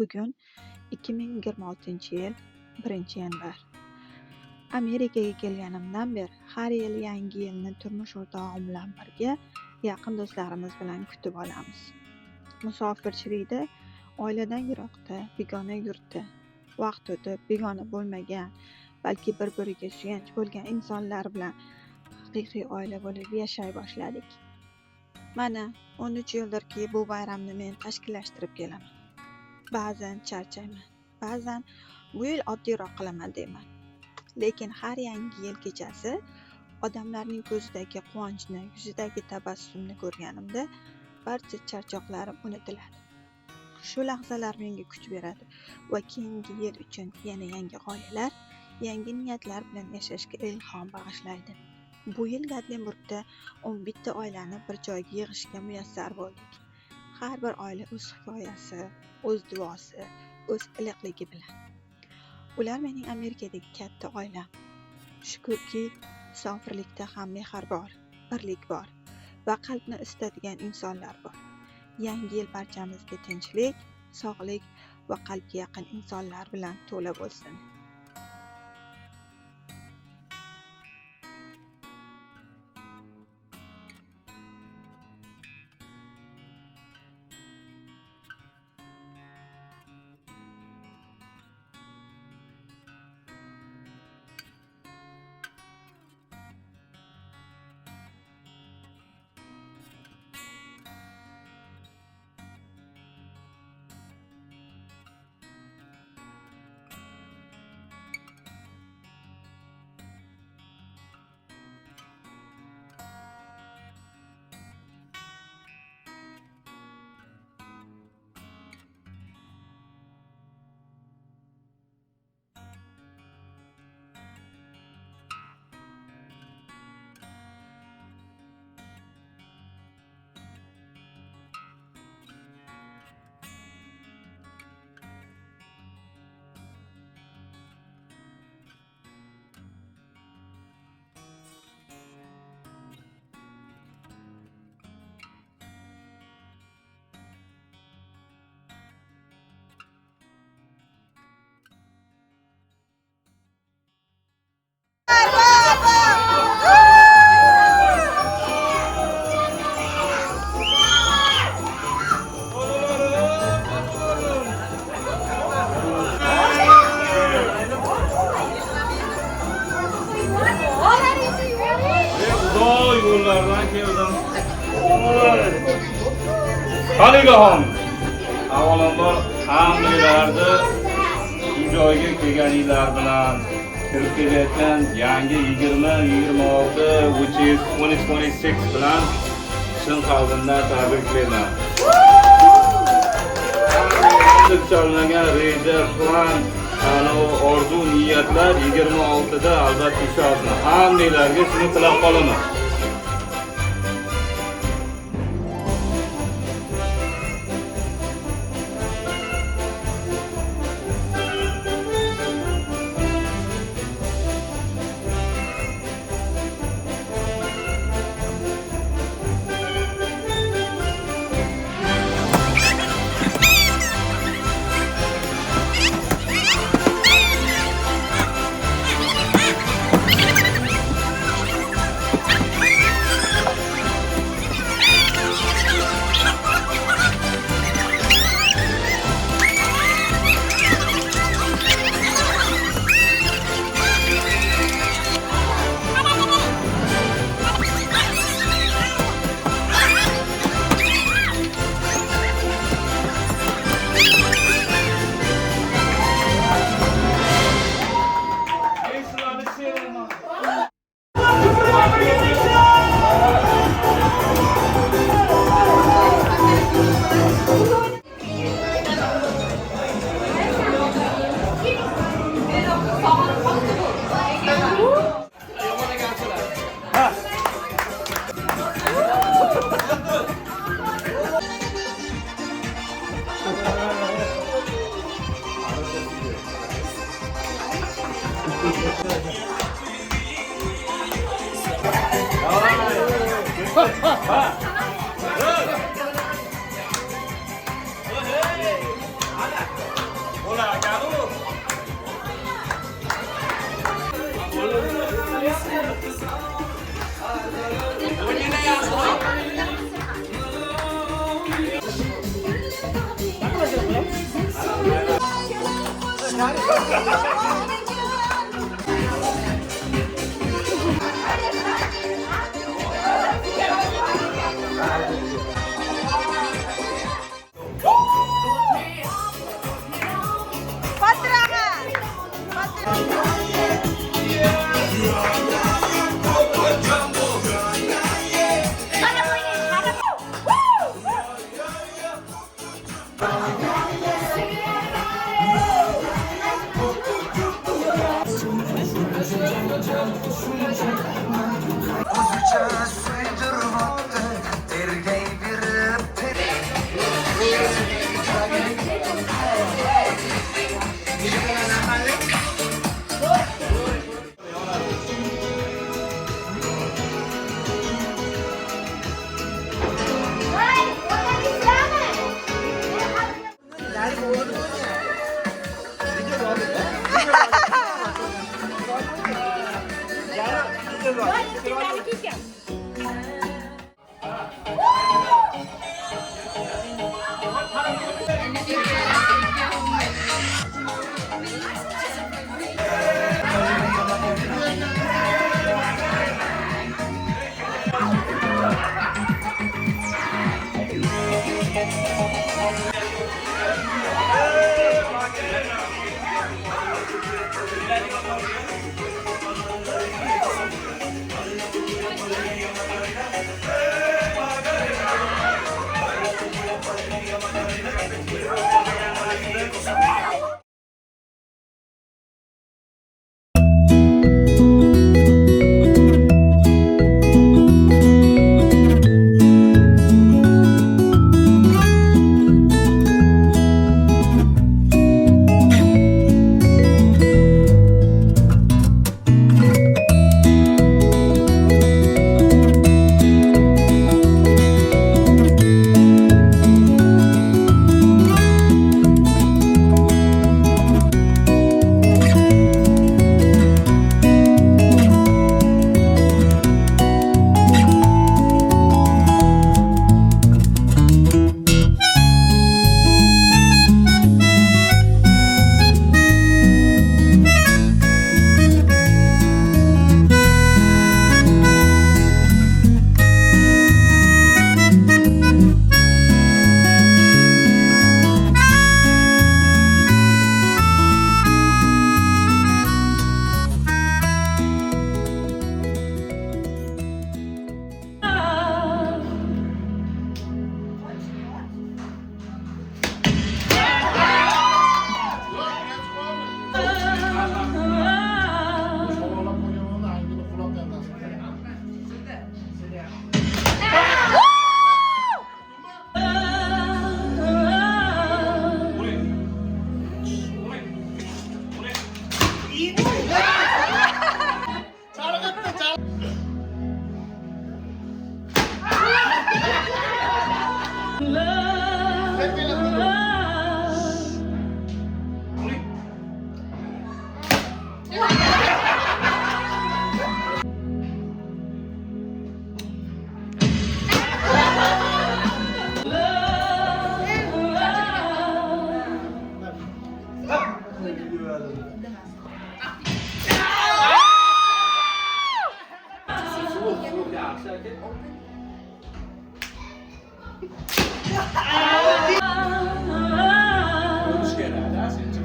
Bugun 2026-yil 1-yanvar. Amerikaga kelganimdan beri har yil yangi yilni turmush o'rtog'im bilan birga yaqin do'stlarimiz bilan kutib olamiz. Musofirchilikda oiladan yiroqda, begona yurtda vaqt o'tib, begona bo'lmagan, balki bir-biriga suyanch bo'lgan insonlar bilan haqiqiy oila bo'lib yashay boshladik. Mana 13 yildirki bu bayramni men tashkillashtirib kelaman. Ba'zan charchayman, ba'zan bu yil oddiyroq qilaman deyman. Lekin har yangi yil kechasi odamlarning ko'zidagi quvonchni, yuzidagi tabassumni ko'rganimda barcha charchoqlarim unutiladi. Shu lahzalar menga kuch beradi va keyingi yil uchun yana yangi g'oyalar, yangi niyatlar bilan yashashga ilhom bag'ishlaydi. Bu yil Gatlinburgda 11 ta oilani bir joyga yig'ishga muyassar bo'ldik. Har bir oila o'z hikoyasi, o'z duosi, o'z iliqligi bilan. Ular mening Amerikadagi katta oilam. Shukrki, musofirlikda ham mehr bor, birlik bor va qalbni isitadigan insonlar bor. Yangi yil barchamizga tinchlik, sog'lik va qalbga yaqin insonlar bilan to'la bo'lsin. Qaligaxon, avvalambor hammalarni shu joyga kelganinglar bilan kirib kelayotgan yangi 2026 which is 2026 bilan chin qalbimdan tabriklayman. Chalingan reja, plan, orzu, niyatlar 26da albatta ushalsin. Hammalarga shuni tilab qolaman.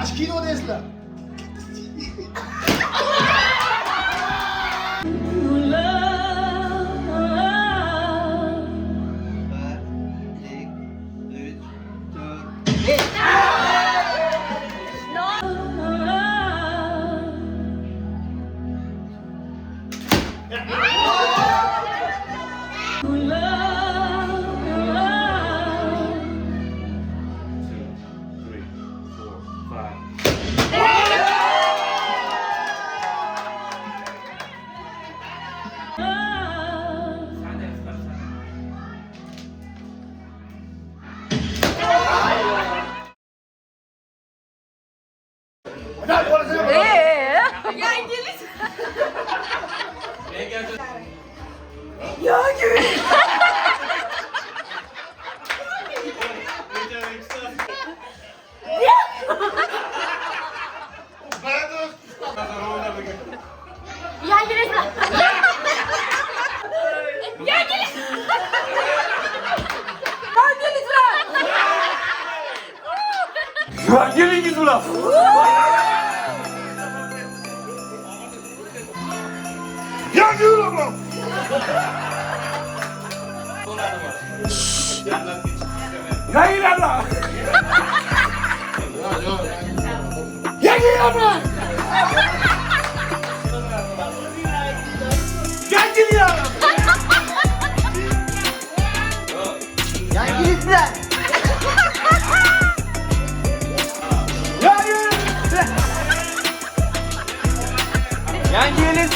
Acho que não desse lá. Ya İngiliz. Ya gibi. Yangi yilingiz bilan. Yangi yilaman. Yangi yilaman. Yangi yilaman. Yangi yilaman. Yangiliklar. Yangi yiliz.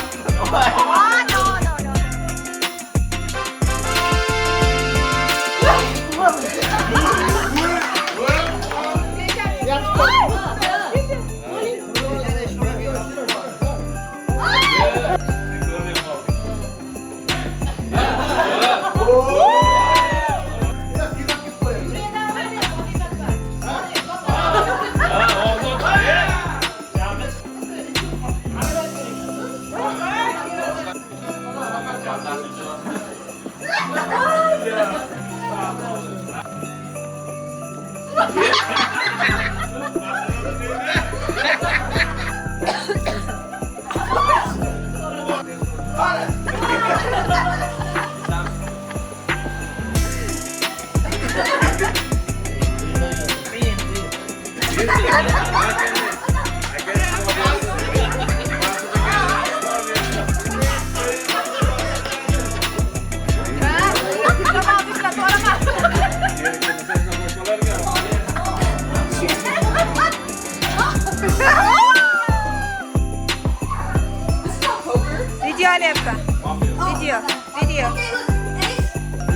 Video olyapman.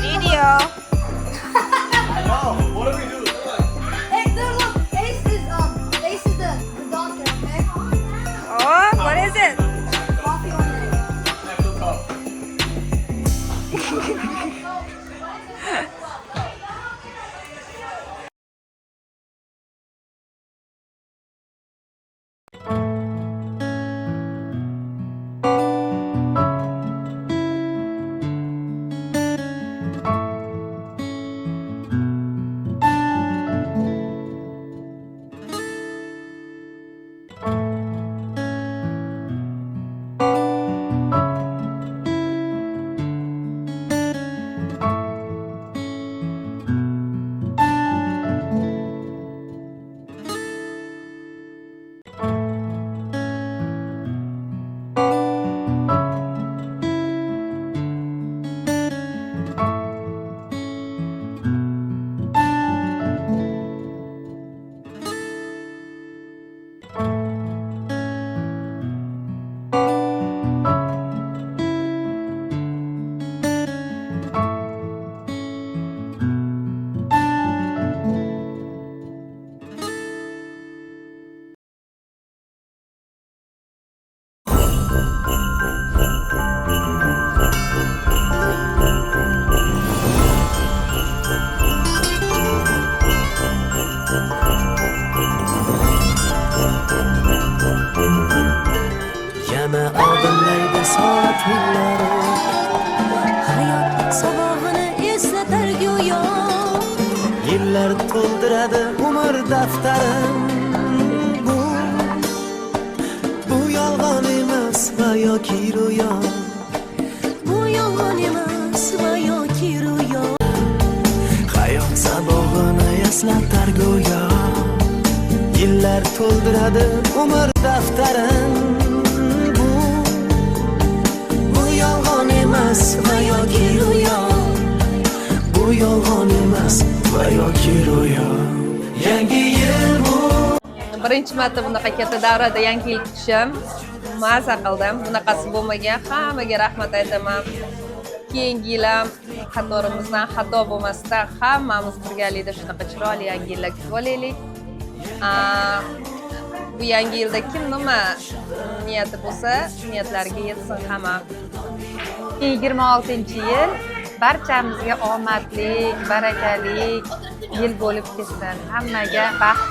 Video. Hey, there, look. Ace is the doctor, okay? Oh, what is it? Coffee on it. Yana odimlaydi soat millari. Hayot sabahini eslatar go'yo. Yillar to'ldiradi umr daftarim. Bu yolg'on emas va yoki ro'yo. Bu yolg'on emas va yoki ro'yo. Hayot sabahini eslatar go'yo. Yillar to'ldiradi umr daftarim. Bu yolg'on emas va yoki ro'yo. Bu yolg'on emas va yoki ro'yo. Yangi yil bu. Birinchi marta bunaqa katta davrada yangi yil kutishim. Maza qildim. Bunaqasi bo'lmagan. Hammaga rahmat aytaman. Keyingi yil ham qatorimizdan xato bo'lmasdan hammamiz birgalikda shunaqa chiroyli yangi yillar kutib olaylik. Bu yangi yilda kim nima niyati bo'lsa, niyatlariga yetsin hamma. 26-yil barchamizga omadli, barakali yil bo'lib ketsin. Hammaga baxt,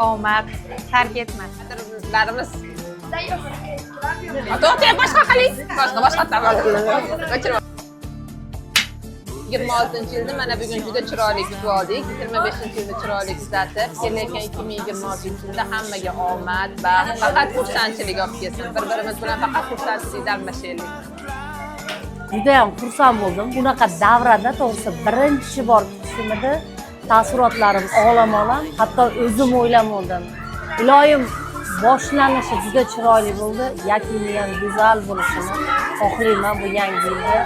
omad tark etmasin. Larimiz boshqa qiling. Boshqa tabassum. 2026-yilni mana bugun juda chiroyli kutib oldik. 25-yilni chiroyli kuzatib, kelayotgan 2026-yilda hammaga omad, baxt, faqat xursandchilik olib kelsin. Bir-birimiz bilan faqat xursandchilikda almashaylik. Juda ham xursand bo'ldim. Bunaqa davrada to'g'risi birinchi bor kutishimda taassurotlarim olam-olam, hatto o'zim o'ylamadim. Iloyim boshlanishi juda chiroyli bo'ldi, yakuni ham go'zal bo'lishini xohlayman bu yangi yilda.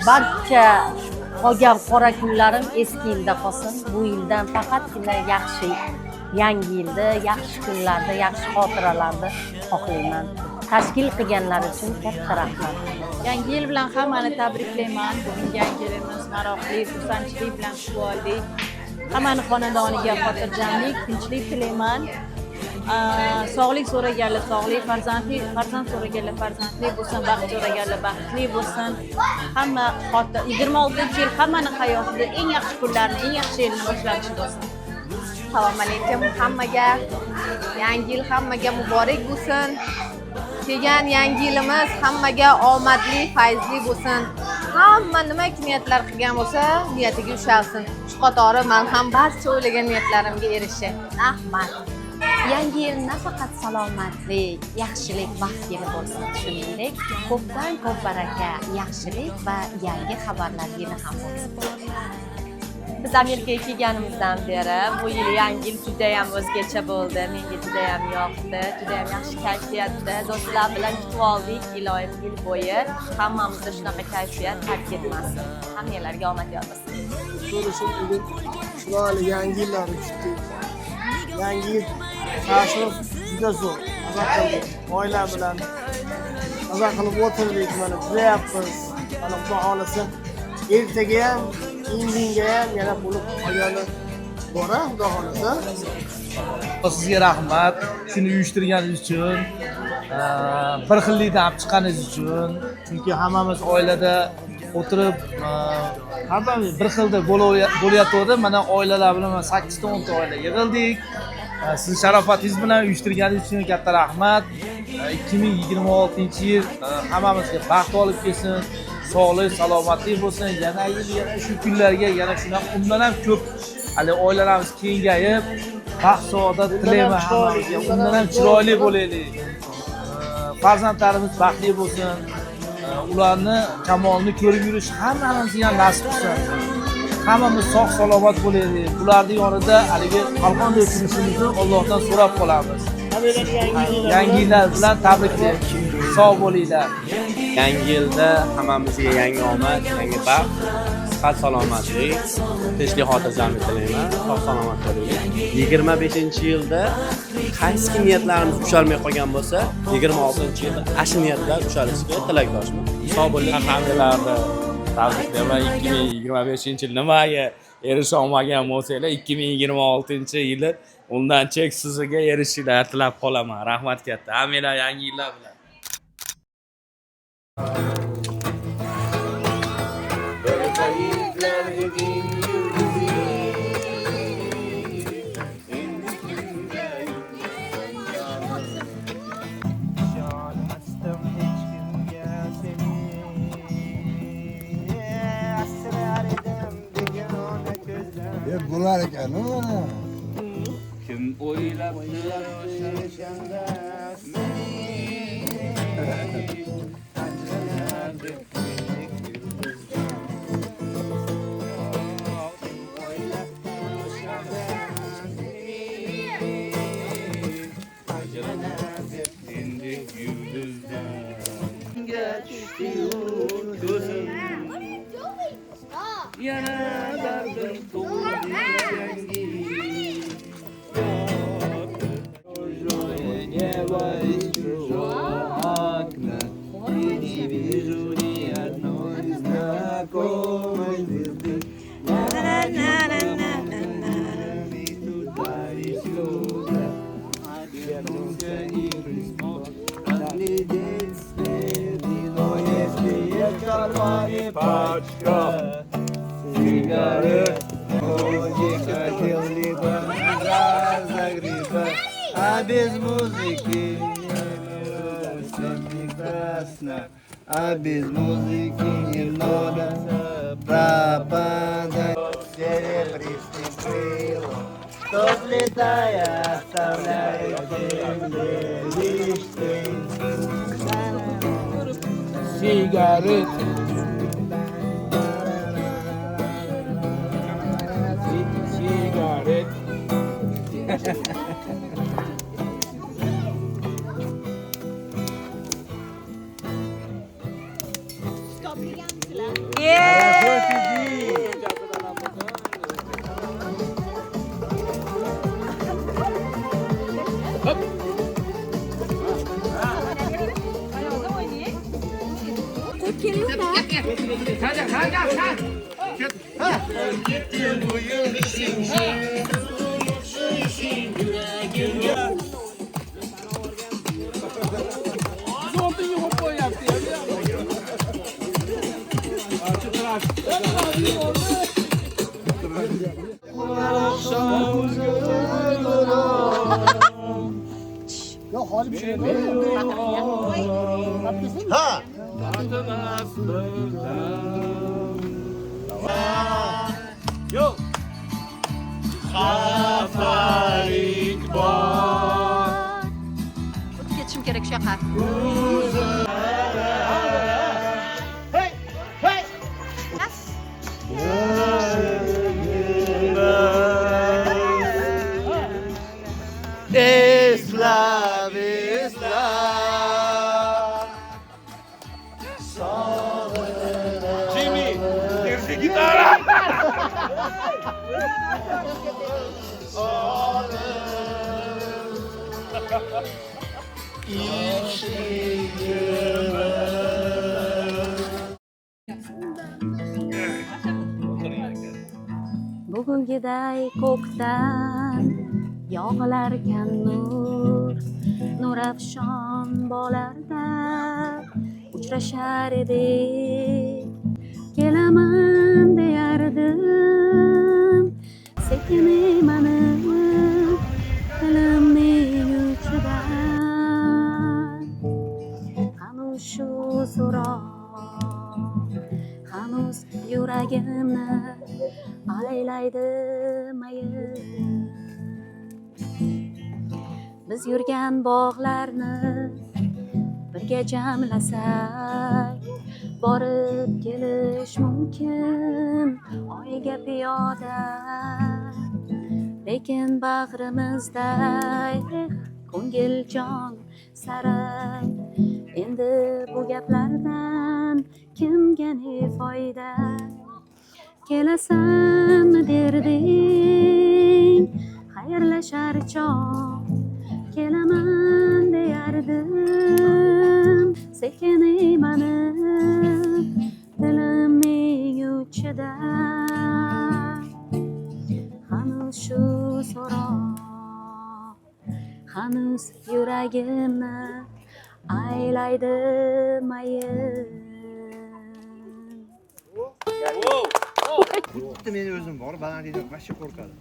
Barcha qolgan qora kunlarim eski yilda qolsin. Bu yildan faqatgina yaxshi yangi yilda, yaxshi kunlarda, yaxshi xotiralarda xohlayman. Tashkil qilganlar uchun katta rahmat. Yangi yil bilan hammani tabriklayman. Bugun yangi yilimiz maroqli, xursandchilik bilan kutib oldik. Hammani xonadoniga xotirjamlik, tinchlik tilayman. Sog'lik so'raganlar sog'lik, farzand so'raganlar farzandli bo'lsin, baxt so'raganlar baxtli bo'lsin. Hamma 26-yil hammani hayotida eng yaxshi kunlarni, eng yaxshi yilni boshlanishi bo'lsin. Assalomu alaykum hammaga. Yangi yil hammaga muborak bo'lsin. Kelgan yangi yilimiz hammaga omadli, fayzli bo'lsin. Hamma nimaki niyatlar qilgan bo'lsa, niyatiga ushalsin. Shu qatori men ham barcha o'ylagan niyatlarimga erishay. Rahmat. Yangi yil nafaqat salomatlik, yaxshilik, baxt yili bo'lsin, shuningdek, ko'pdan ko'p baraka, yaxshilik va yangi xabarlar yili ham bo'lsin. Biz Amerikaga kelganimizdan beri bu yil yangi yil juda ham o'zgacha bo'ldi. Menga juda ham yoqdi, juda ham yaxshi kayfiyatda do'stlar bilan kutib oldik. Iloyim yil bo'yi hammamizda shunaqa kayfiyat tark etmasin. Hammalarga omad yor bo'lsin. Ko'rishib bugun chiroyli yangi yillarni kutdik. Yangi yil tashrif juda zo'r. Oila bilan maza qilib o'tirdik, mana kuyapmiz. Mana xudo xolasa ertaga ham, indinga ham yana bo'lib qolgani bor, xudo xolasa. Sizga rahmat. Shuni uyushtirganingiz uchun, bir xillikdan olib chiqqaningiz uchun. Chunki hammamiz oilada o'tirib, hammamiz bir xilda bo'layotgandi. Mana oilalar bilan 8 ta 10 ta oila yig'ildik. Siz sharofatingiz bilan uyushtirganingiz uchun katta rahmat. 2026-yil hammamizga baxt olib kelsin, sog'lik, salomatlik bo'lsin. Yana yil yana shu kunlarga yana shunaqa undan ham ko'p hali oilalarimiz kengayib, baxt saodat tilayman hammamizga. Undan ham chiroyli bo'laylik. Farzandlarimiz baxtli bo'lsin. Ularni kamolini ko'rib yurish hammamizga nasib qilsin. Hammamiz sog' salomat bo'laylik. Ularning yonida haligi qalqonda turishimizni Allohdan so'rab qolamiz. Yangi yillar bilan tabriklayman. Sog' bo'linglar. Yangi yilda hammamizga yangi omad, yangi baxt, sihat salomatlik, tinchlik xotirjamlik tilayman. Sog' salomat bo'laylik. 25-yilda qaysi niyatlarimiz ushalmay qolgan bo'lsa, 26-yilda ashu niyatlar ushalishiga tilakdoshman. Sog' bo'ling. Hammalarni tabriklayman. 2025-yil nimaga erisha olmagan bo'lsanglar, 2026-yili undan cheksizga erishinglar tilab qolaman. Rahmat katta. Hammalar yangi yillar bilan. Bular ekan, mana. Kim o'ylab А без музыки прекрасно, а без музыки немного Rapanda, серебристым крылом, что взлетая, оставляет земле лишь тень. Сигарет. Сигарет. Ya hali bir şey yok. Ha. Yok. Safarik bor. Ketishim kerak shu yoqqa. Hey, hey. Esla, esla. Jimmy, dirse gitara. Bugungiday ko'kdan yog'ilarkan nur, nurafshon bo'larda uchrashar edik. Kelaman deyardim, sekin emanib dilimning uchidan. Hanuz shu so'roq, hanuz yuragimni aylaydi mayil. Biz yurgan bog'larni birga jamlasak, borib kelish mumkin oyga piyoda. Lekin bag'rimizda ko'ngiljon saray. Endi bu gaplardan kimga ne foyda? Kelasanmi derding, xayrlashar chog'. Kelaman deyardim, sekin emanib dilimning uchida. Hanuz shu so'roq, hanuz yuragimni aylaydi mayil. Bitti meni o'zim bor, balandlikdan vaqti qo'rqadi.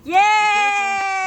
Yeah!